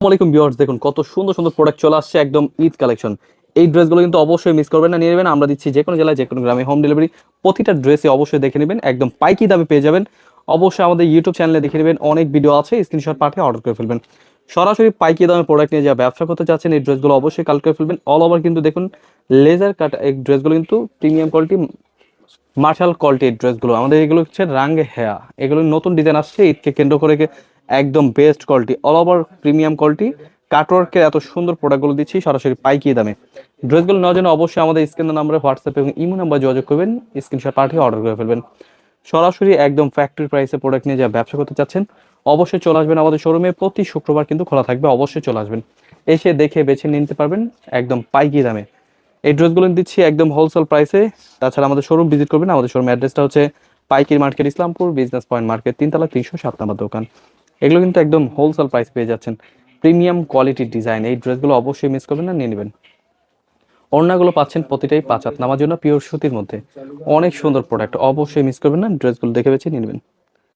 আসসালামাইকুম ভিউয়ার্স, দেখুন কত সুন্দর সুন্দর প্রোডাক্ট চলে আসছে, একদম ঈদ কালেকশন। এই ড্রেসগুলো কিন্তু অবশ্যই মিস করবেন না, নিয়ে নেবেন। আমরা দিচ্ছি যে কোনো জেলায় যে কোনো গ্রামে হোম ডেলিভারি। প্রতিটা ড্রেসে অবশ্যই দেখে নেবেন, একদম পাইকি দামে পেয়ে যাবেন। অবশ্যই আমাদের ইউটিউব চ্যানেলে দেখে নেবেন, অনেক ভিডিও আছে, স্ক্রিনশট পাঠিয়ে অর্ডার করে ফেলবেন। সরাসরি পাইকি দামে প্রোডাক্ট নিয়ে যা ব্যবসা করতে চাচ্ছেন, এই ড্রেসগুলো অবশ্যই কালেক্ট করে ফেলবেন। অল ওভার কিন্তু দেখুন লেজার কাট এই ড্রেসগুলো কিন্তু প্রিমিয়াম কোয়ালিটি, মার্শাল কোয়ালিটির ড্রেসগুলো আমাদের। এগুলো হচ্ছে রাঙ্গে হেয়া, এগুলো নতুন ডিজাইন আসছে ঈদকে কেন্দ্র করে, একদম best quality, all over premium quality কাটওয়ার্কের এত সুন্দর প্রোডাক্টগুলো দিচ্ছি সরাসরি পাইকি দামে। ড্রেসগুলো নেওয়ার জন্য অবশ্যই আমাদের স্ক্রিনের নাম্বারে হোয়াটসঅ্যাপ এবং ইমো নাম্বার যোগাযোগ করবেন, স্ক্রিনশট পাঠিয়ে অর্ডার করে ফেলবেন। সরাসরি একদম ফ্যাক্টরি প্রাইসে প্রোডাক্ট নিয়ে যা ব্যবসা করতে চাচ্ছেন, অবশ্যই চলে আসবেন আমাদের শোরুমে। প্রতি শুক্রবার কিন্তু খোলা থাকবে, অবশ্যই চলে আসবেন, এসে দেখে বেছে নিতে পারবেন একদম পাইকি দামে। এই ড্রেসগুলো দিচ্ছি একদম হোলসেল প্রাইসে। তাছাড়া আমাদের শোরুম ভিজিট করবেন, আমাদের শোরুম অ্যাড্রেসটা হচ্ছে পাইকির market, Islampur business point market, 3তলা 307 নম্বর দোকান। এগুলো কিন্তু একদম হোলসেল প্রাইস পেয়ে যাচ্ছেন, প্রিমিয়াম কোয়ালিটির ডিজাইন। এই ড্রেসগুলো অবশ্যই মিস করবেন না, নিয়ে নেবেন। ওড়নাগুলো পাচ্ছেন প্রতিটাই 5 হাত নামার জন্য পিওর সুতির মধ্যে, অনেক সুন্দর প্রোডাক্ট, অবশ্যই মিস করবেন না। ড্রেসগুলো দেখে বেছে নিয়ে নেবেন।